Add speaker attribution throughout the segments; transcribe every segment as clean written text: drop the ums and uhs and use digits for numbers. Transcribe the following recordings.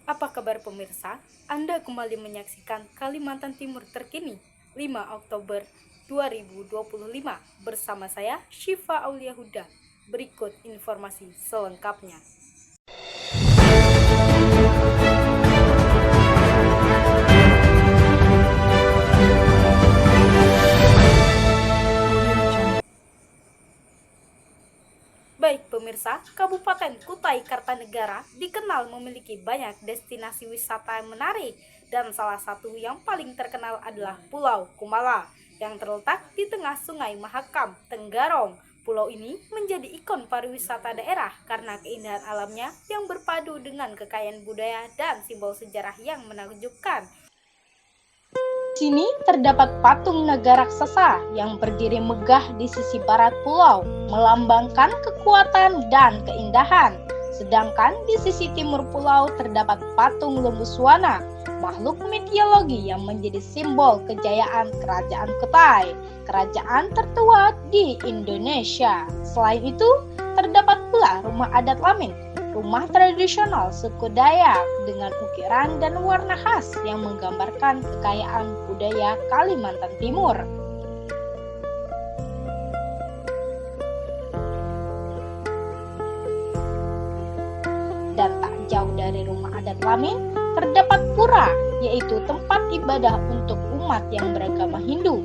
Speaker 1: Apa kabar pemirsa? Anda kembali menyaksikan Kalimantan Timur terkini 5 Oktober 2025 bersama saya Syifa Aulia Huda. Berikut informasi selengkapnya. Baik pemirsa, Kabupaten Kutai Kartanegara dikenal memiliki banyak destinasi wisata yang menarik dan salah satu yang paling terkenal adalah Pulau Kumala yang terletak di tengah Sungai Mahakam, Tenggarong. Pulau ini menjadi ikon pariwisata daerah karena keindahan alamnya yang berpadu dengan kekayaan budaya dan simbol sejarah yang menakjubkan. Di sini terdapat patung naga raksasa yang berdiri megah di sisi barat pulau, melambangkan kekuatan dan keindahan. Sedangkan di sisi timur pulau terdapat patung lembu suwana, makhluk mitologi yang menjadi simbol kejayaan Kerajaan Kutai, kerajaan tertua di Indonesia. Selain itu, terdapat pula rumah adat Lamin, rumah tradisional suku Dayak dengan ukiran dan warna khas yang menggambarkan kekayaan budaya Kalimantan Timur. Dan tak jauh dari rumah adat Lamin, terdapat pura, yaitu tempat ibadah untuk umat yang beragama Hindu.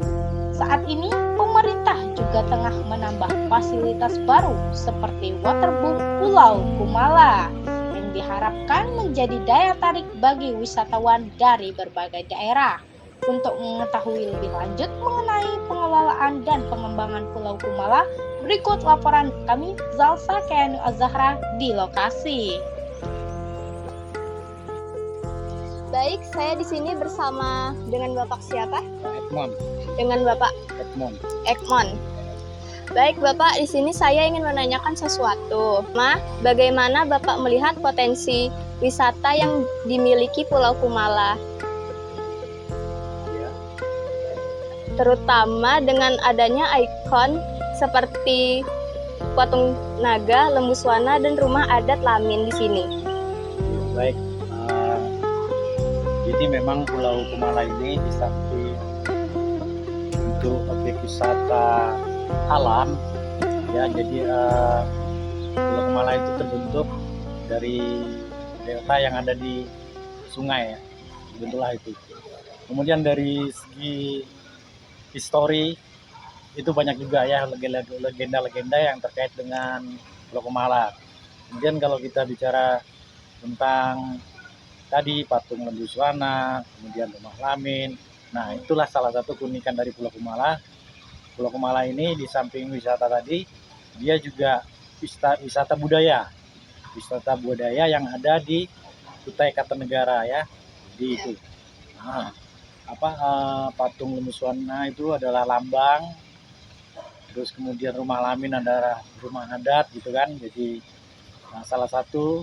Speaker 1: Saat ini, pemerintah juga tengah menambah fasilitas baru seperti waterboom Pulau Kumala yang diharapkan menjadi daya tarik bagi wisatawan dari berbagai daerah. Untuk mengetahui lebih lanjut mengenai pengelolaan dan pengembangan Pulau Kumala, berikut laporan kami Zalsa Kayanu Azahra di lokasi.
Speaker 2: Baik, saya di sini bersama dengan Bapak siapa?
Speaker 3: Ekmon.
Speaker 2: Dengan Bapak Ekmon. Baik, Bapak, di sini saya ingin menanyakan sesuatu. Bagaimana Bapak melihat potensi wisata yang dimiliki Pulau Kumala?
Speaker 3: Ya.
Speaker 2: Terutama dengan adanya ikon seperti patung naga, lembu suwana, dan rumah adat Lamin di sini.
Speaker 3: Baik. Jadi memang Pulau Kumala ini di samping untuk objek wisata alam, ya. Jadi Pulau Kumala itu terbentuk dari delta yang ada di sungai, ya. Bentuklah itu. Kemudian dari segi histori itu banyak juga ya legenda-legenda yang terkait dengan Pulau Kumala. Kemudian kalau kita bicara tentang tadi patung lembu suwana, kemudian rumah Lamin. Nah, itulah salah satu keunikan dari Pulau Kumala. Pulau Kumala ini di samping wisata tadi, dia juga wisata budaya. Wisata budaya yang ada di Kutai Kartanegara, ya. Di itu. Nah, patung lembu suwana itu adalah lambang. Terus kemudian rumah Lamin adalah rumah adat gitu kan. Jadi salah satu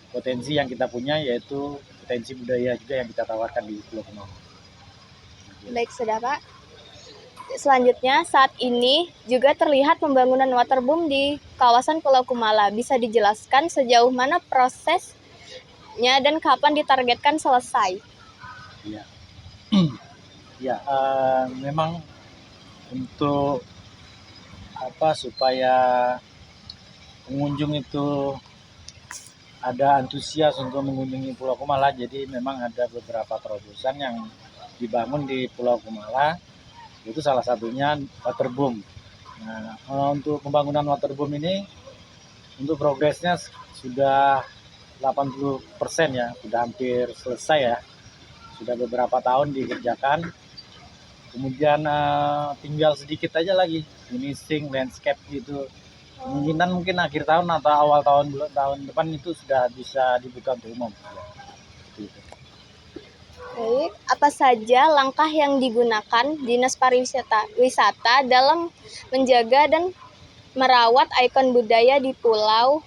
Speaker 3: potensi yang kita punya yaitu potensi budaya juga yang kita tawarkan di Pulau Kumala.
Speaker 2: Baik, sudah Pak. Selanjutnya, saat ini juga terlihat pembangunan waterboom di kawasan Pulau Kumala. Bisa dijelaskan sejauh mana prosesnya dan kapan ditargetkan selesai?
Speaker 3: Ya, ya memang untuk supaya pengunjung itu ada antusias untuk mengunjungi Pulau Kumala, jadi memang ada beberapa terobosan yang dibangun di Pulau Kumala, itu salah satunya waterboom. Nah, untuk pembangunan waterboom ini, untuk progresnya sudah 80% ya, sudah hampir selesai ya, sudah beberapa tahun dikerjakan. Kemudian tinggal sedikit aja lagi finishing landscape gitu. Kemungkinan mungkin akhir tahun atau awal tahun depan itu sudah bisa dibuka untuk umum.
Speaker 2: Baik, apa saja langkah yang digunakan Dinas Pariwisata dalam menjaga dan merawat ikon budaya di Pulau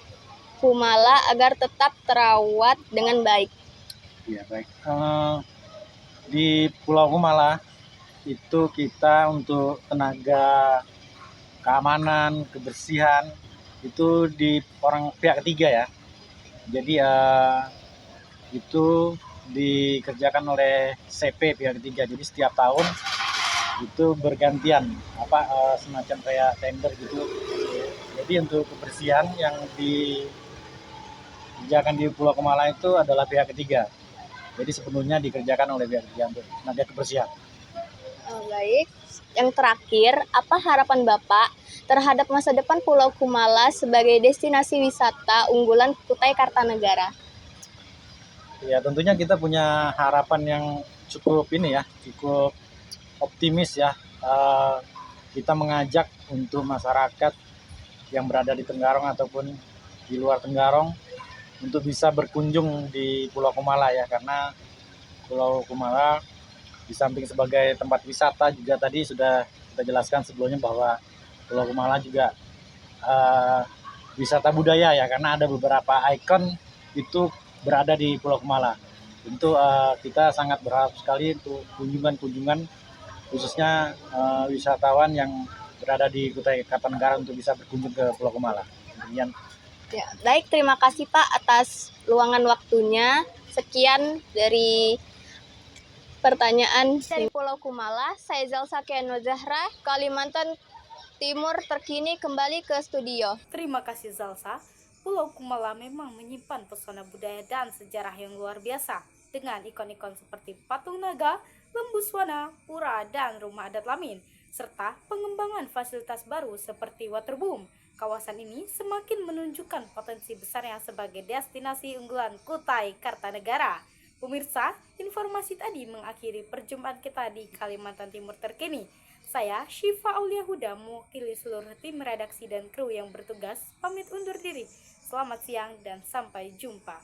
Speaker 2: Kumala agar tetap terawat dengan baik?
Speaker 3: Ya, baik. Di Pulau Kumala itu kita untuk tenaga keamanan, kebersihan itu di pihak ketiga ya. Jadi itu dikerjakan oleh CP pihak ketiga. Jadi setiap tahun itu bergantian semacam kayak tender gitu. Jadi untuk kebersihan yang dikerjakan di Pulau Kumala itu adalah pihak ketiga. Jadi sepenuhnya dikerjakan oleh pihak ketiga untuk tenaga kebersihan.
Speaker 2: Baik, yang terakhir, apa harapan Bapak terhadap masa depan Pulau Kumala sebagai destinasi wisata unggulan Kutai Kartanegara?
Speaker 3: Ya tentunya kita punya harapan yang cukup cukup optimis ya. Kita mengajak untuk masyarakat yang berada di Tenggarong ataupun di luar Tenggarong untuk bisa berkunjung di Pulau Kumala ya, karena Pulau Kumala di samping sebagai tempat wisata juga tadi sudah kita jelaskan sebelumnya bahwa Pulau Kumala juga wisata budaya ya, karena ada beberapa ikon itu berada di Pulau Kumala. Tentu kita sangat berharap sekali untuk kunjungan-kunjungan khususnya wisatawan yang berada di Kutai Kartanegara untuk bisa berkunjung ke Pulau Kumala. Demikian.
Speaker 2: Ya, baik, terima kasih Pak atas luangan waktunya. Sekian dari pertanyaan dari Pulau Kumala. Saya Zalsa Kiano Zahra, Kalimantan Timur terkini kembali ke studio.
Speaker 1: Terima kasih Zalsa. Pulau Kumala memang menyimpan pesona budaya dan sejarah yang luar biasa dengan ikon-ikon seperti patung naga, lembu swana, pura, dan rumah adat Lamin, serta pengembangan fasilitas baru seperti waterboom. Kawasan ini semakin menunjukkan potensi besarnya sebagai destinasi unggulan Kutai Kartanegara. Pemirsa, informasi tadi mengakhiri perjumpaan kita di Kalimantan Timur terkini. Saya, Syifa Aulia Huda, mewakili seluruh tim redaksi dan kru yang bertugas, pamit undur diri. Selamat siang dan sampai jumpa.